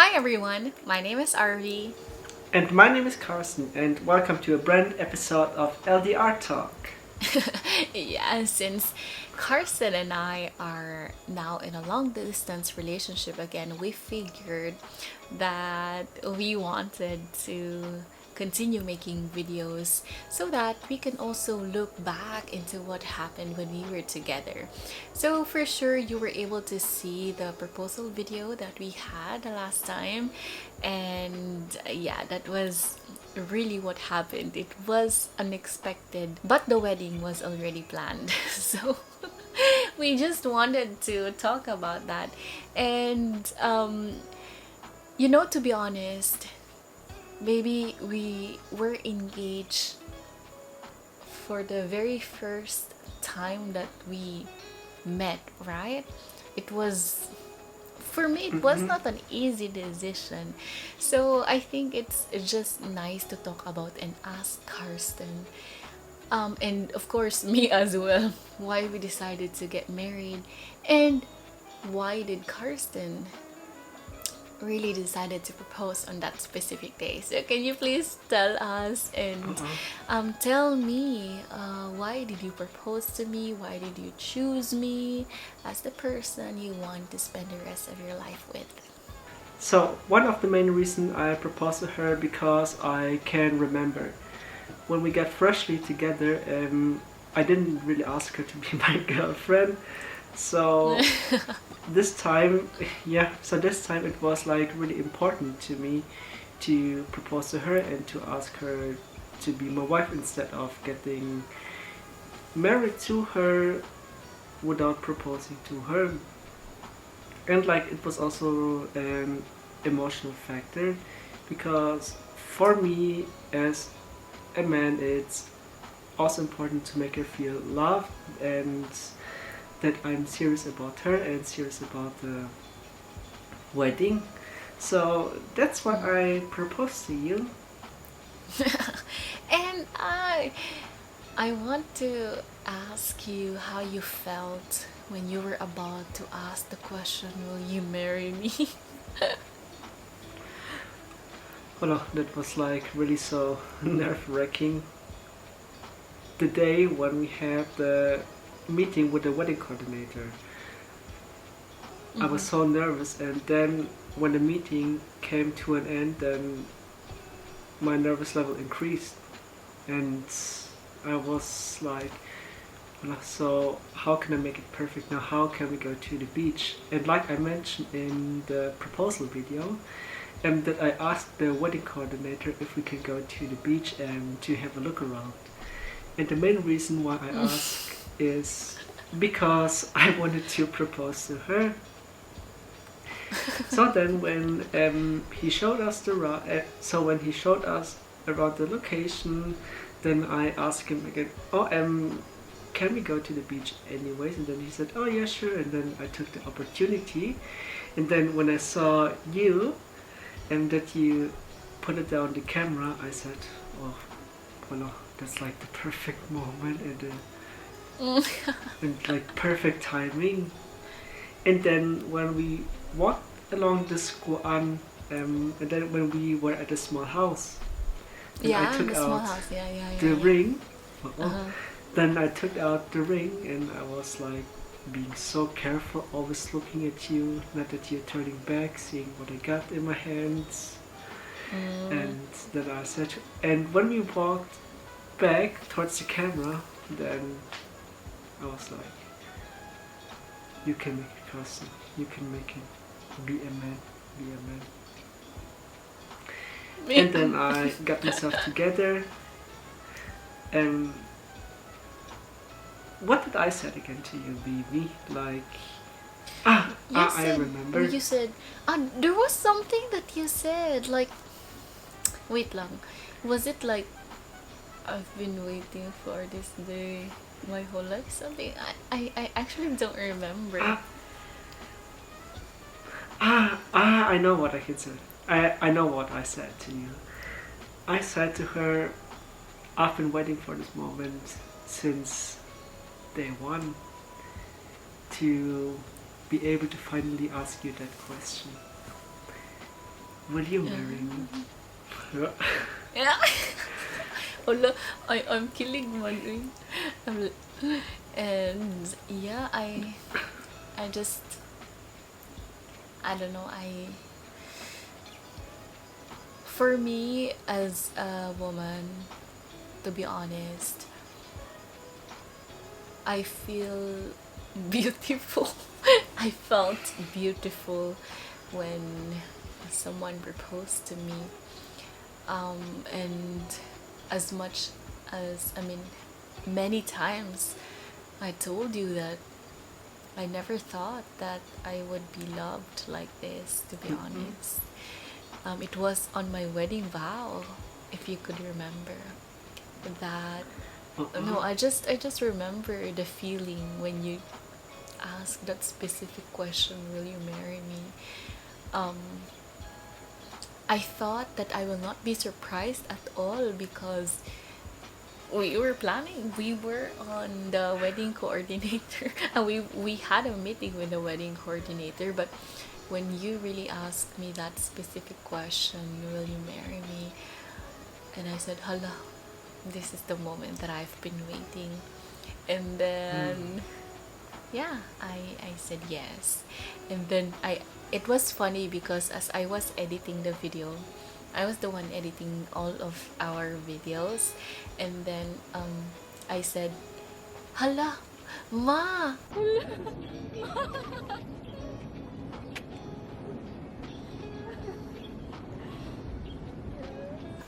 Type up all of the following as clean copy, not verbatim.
Hi everyone, my name is Arvie. And my name is Carsten, and welcome to a brand new episode of LDR Talk. Yeah, since Carson and I are now in a long distance relationship again, we figured that we wanted to continue making videos so that we can also look back into what happened when we were together. So for sure you were able to see the proposal video that we had the last time, and yeah, that was really what happened. It was unexpected, but the wedding was already planned. So we just wanted to talk about that. And to be honest, maybe we were engaged for the very first time that we met, right? It was, for me, it was not an easy decision. So I think it's just nice to talk about and ask Karsten, and of course me as well, why we decided to get married, and why did Karsten really decided to propose on that specific day. So can you please tell us and tell me, why did you propose to me? Why did you choose me as the person you want to spend the rest of your life with? So, one of the main reasons I proposed to her because I can remember when we got freshly together, I didn't really ask her to be my girlfriend. So this time it was like really important to me to propose to her and to ask her to be my wife instead of getting married to her without proposing to her. And like it was also an emotional factor because for me as a man it's also important to make her feel loved and that I'm serious about her and serious about the wedding. So that's why I proposed to you. And I want to ask you how you felt when you were about to ask the question, will you marry me? Oh no, that was like really so nerve-wracking. The day when we had the meeting with the wedding coordinator, I was so nervous, and then when the meeting came to an end, then my nervous level increased, and I was like, so how can I make it perfect now? How can we go to the beach? And like I mentioned in the proposal video, that I asked the wedding coordinator if we can go to the beach and to have a look around. And the main reason why I asked is because I wanted to propose to her. So then when he showed us when he showed us around the location, then I asked him again, can we go to the beach anyways? And then he said, oh yeah, sure. And then I took the opportunity. And then when I saw you and that you put it down the camera, I said, oh, well, that's like the perfect moment and like perfect timing. And then when we walked along the Squan, and then when we were at a small house, Yeah, I took the small out house. Yeah. the ring. Uh-huh. Then I took out the ring and I was like being so careful, always looking at you, not that you're turning back, seeing what I got in my hands. And then I said, and when we walked back towards the camera, then I was like, you can make it, Carsten. You can make it. Be a man. Be a man. And then I got myself together. And what did I say again to you, baby? Like, I remember. You said, there was something that you said, like, wait lang. Was it like, I've been waiting for this day my whole life? Something, I actually don't remember. I know what I can say. I know what I said to you. I said to her, I've been waiting for this moment since day one to be able to finally ask you that question. Will you marry me? Yeah. Hala, I'm killing one. And yeah, I just, I don't know, for me as a woman, to be honest, I feel beautiful. I felt beautiful when someone proposed to me. And as much as, I mean, many times I told you that I never thought that I would be loved like this, to be honest. It was on my wedding vow, if you could remember. That no, I just remember the feeling when you asked that specific question, will you marry me? Um, I thought that I will not be surprised at all because we were planning. We were on the wedding coordinator, and we had a meeting with the wedding coordinator. But when you really asked me that specific question, will you marry me? And I said, "Hala, this is the moment that I've been waiting." And then yeah, I said yes. And then it was funny because as I was editing the video, I was the one editing all of our videos, and then I said, "Hala, ma."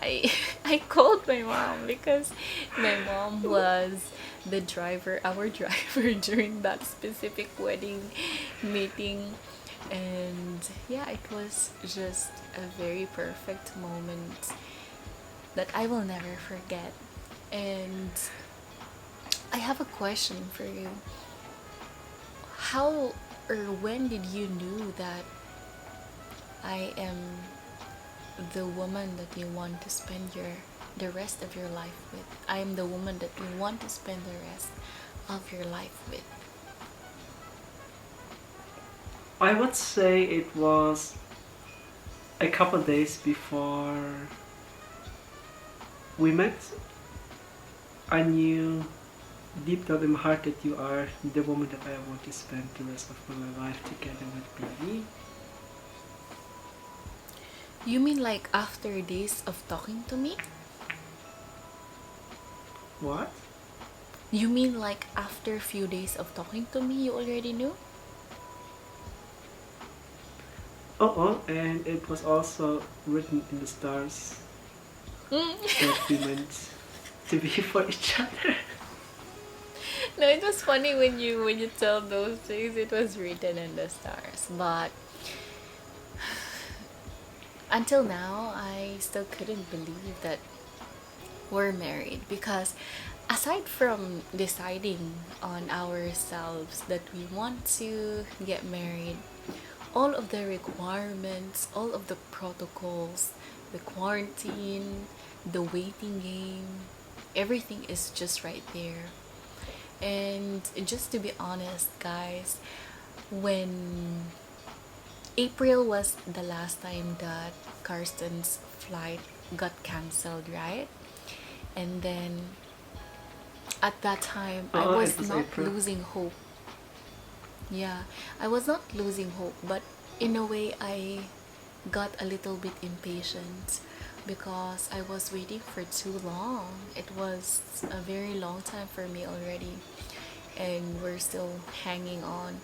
I I called my mom because my mom was the driver, our driver during that specific wedding meeting. And yeah, it was just a very perfect moment that I will never forget. And I have a question for you. How or when did you knew that I am the woman that you want to spend the rest of your life with? I am the woman that you want to spend the rest of your life with. I would say it was a couple days before we met. I knew deep down in my heart that you are the woman that I want to spend the rest of my life together with, baby. You mean like after days of talking to me? What? You mean like after a few days of talking to me, you already knew? And it was also written in the stars that we meant to be for each other. No, it was funny when you tell those things. It was written in the stars, but until now, I still couldn't believe that we're married because aside from deciding on ourselves that we want to get married, all of the requirements, all of the protocols, the quarantine, the waiting game, everything is just right there. And just to be honest, guys, when April was the last time that Karsten's flight got cancelled, right? And then at that time, I was It was not April. losing hope. Yeah, I was not losing hope, but in a way, I got a little bit impatient because I was waiting for too long. It was a very long time for me already, and we're still hanging on.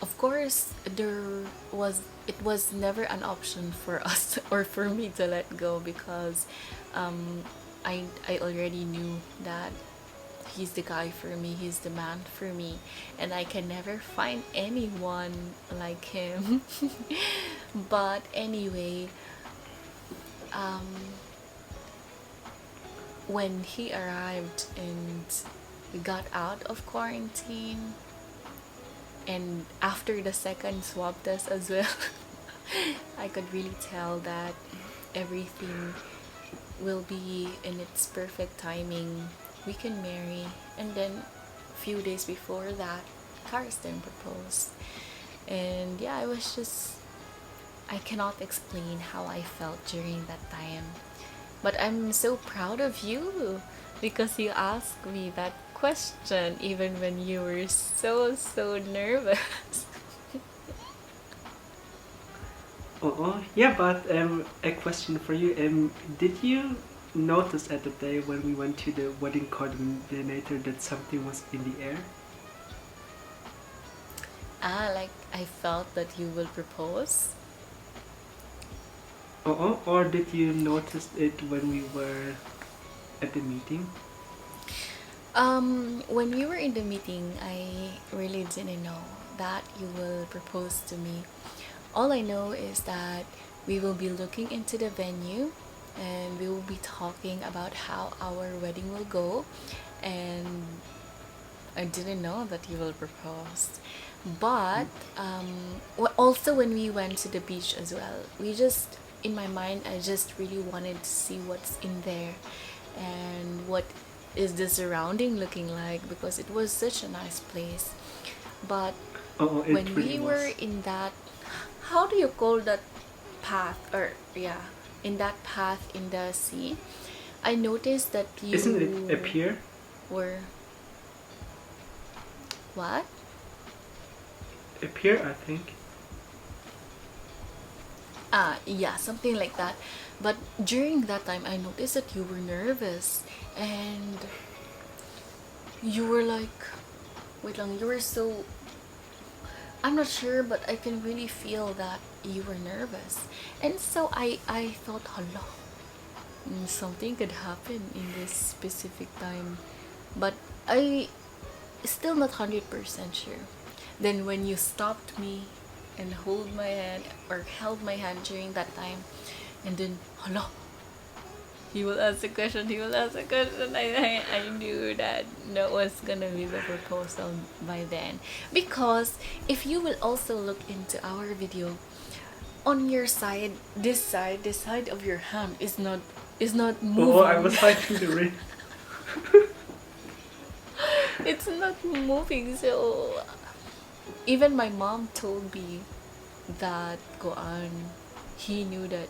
Of course, it was never an option for us or for me to let go because um, I already knew that he's the guy for me, he's the man for me, and I can never find anyone like him. But anyway, um, when he arrived and we got out of quarantine, and after the second swab test as well, I could really tell that everything will be in its perfect timing. We can marry. And then a few days before that, Karsten proposed. And yeah, I cannot explain how I felt during that time. But I'm so proud of you because you asked me that question even when you were so nervous. Oh, yeah, but a question for you. Did you notice at the day when we went to the wedding coordinator that something was in the air? Like I felt that you will propose. Or did you notice it when we were at the meeting? When we were in the meeting, I really didn't know that you will propose to me. All I know is that we will be looking into the venue and we will be talking about how our wedding will go, and I didn't know that you will propose. But also when we went to the beach as well, we just, in my mind, I just really wanted to see what's in there and what is the surrounding looking like, because it was such a nice place. But Oh, it when really we were was. in that, how do you call that path, or yeah, in that path in the sea, I noticed that Isn't it a you pier? were, what? A pier, I think. Yeah, something like that. But during that time, I noticed that you were nervous and you were like, wait lang, you were so, I'm not sure, but I can really feel that you were nervous. And so I thought, hello, something could happen in this specific time. But I still not 100% sure. Then when you stopped me and hold my hand or held my hand during that time, and then hello, he will ask a question, he will ask a question. I knew that that was gonna be the proposal by then. Because if you will also look into our video, on your side, this side of your hand is not Oh, I moving. was fighting the rain. It's not moving. So even my mom told me that go on, he knew that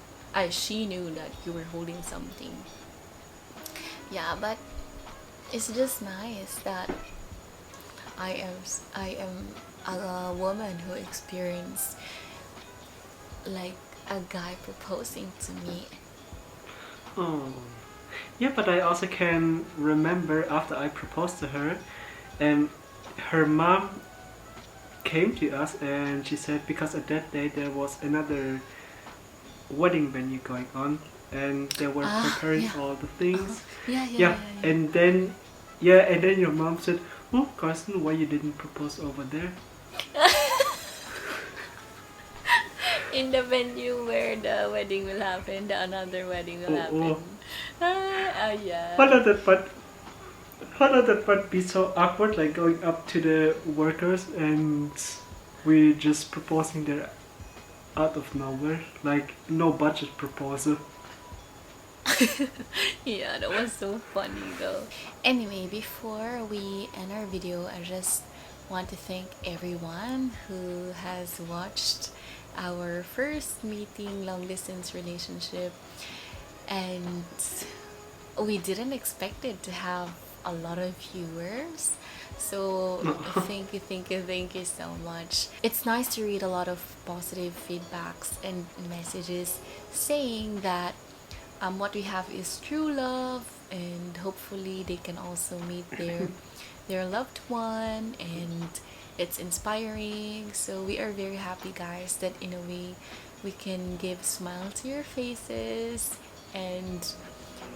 she knew that you were holding something. Yeah, but it's just nice that I am a woman who experienced like a guy proposing to me. Oh. Yeah, but I also can remember after I proposed to her, and her mom came to us and she said because at that day there was another wedding venue going on and they were preparing Yeah. all the Uh-huh. things. Yeah, yeah, Yeah, yeah, yeah. and then your mom said, "Oh, Carson, why you didn't propose over there?" In the venue where the wedding will happen, the another wedding will Oh. happen. Yeah. How does that part? How does that part be so awkward? Like going up to the workers and we just proposing there out of nowhere, like no budget proposal. Yeah, that was so funny though. Anyway, before we end our video, I just want to thank everyone who has watched our first meeting long distance relationship, and we didn't expect it to have a lot of viewers. So thank you so much. It's nice to read a lot of positive feedbacks and messages saying that what we have is true love, and hopefully they can also meet their loved one, and it's inspiring. So we are very happy, guys, that in a way we can give smile to your faces, and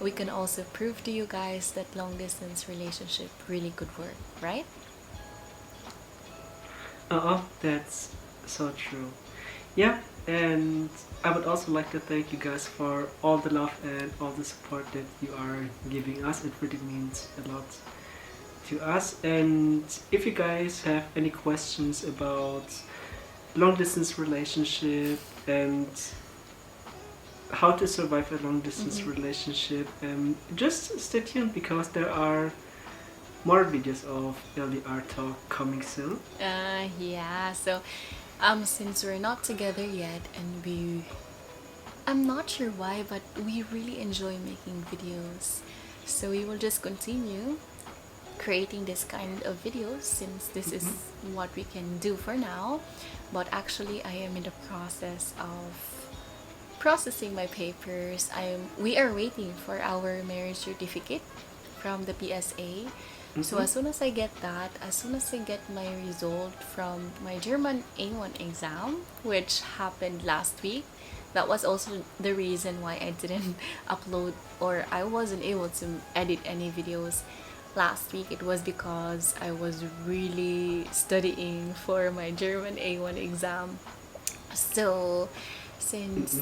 we can also prove to you guys that long distance relationship really could work, right? That's so true. Yeah, and I would also like to thank you guys for all the love and all the support that you are giving us. It really means a lot to us. And if you guys have any questions about long distance relationship and how to survive a long distance relationship, just stay tuned because there are more videos of LDR talk coming soon. Yeah. So Since we're not together yet, and I'm not sure why, but we really enjoy making videos. So we will just continue creating this kind of videos since this is what we can do for now. But actually, I am in the process of processing my papers. We are waiting for our marriage certificate from the PSA. So as soon as I get that, as soon as I get my result from my German A1 exam, which happened last week, that was also the reason why I didn't upload, or I wasn't able to edit any videos last week. It was because I was really studying for my German A1 exam. So since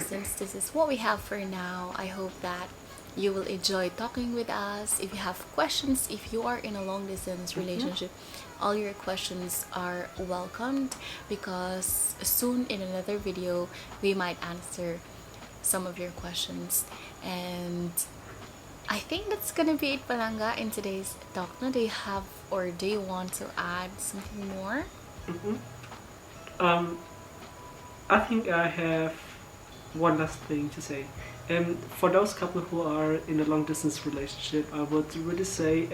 since this is what we have for now, I hope that you will enjoy talking with us. If you have questions, if you are in a long distance relationship, all your questions are welcomed, because soon in another video we might answer some of your questions. And I think that's gonna be it, Palanga, in today's talk. No, do you have, or do you want to add something more? I think I have one last thing to say. For those couple who are in a long distance relationship, I would really say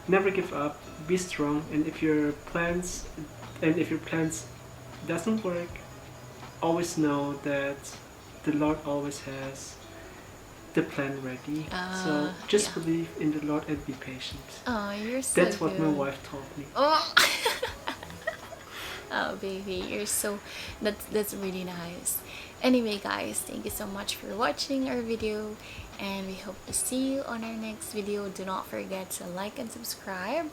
never give up, be strong, and if your plans doesn't work, always know that the Lord always has the plan ready. So just believe in the Lord and be patient. Oh, you're so That's what good. my wife told me. Oh. Oh, baby, you're so, that's really nice. Anyway, guys, thank you so much for watching our video, and we hope to see you on our next video. Do not forget to like and subscribe,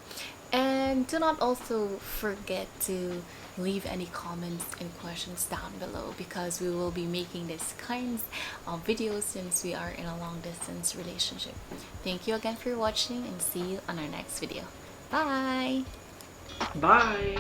and do not also forget to leave any comments and questions down below, because we will be making this kinds of videos since we are in a long distance relationship. Thank you again for watching, and see you on our next video. Bye. Bye.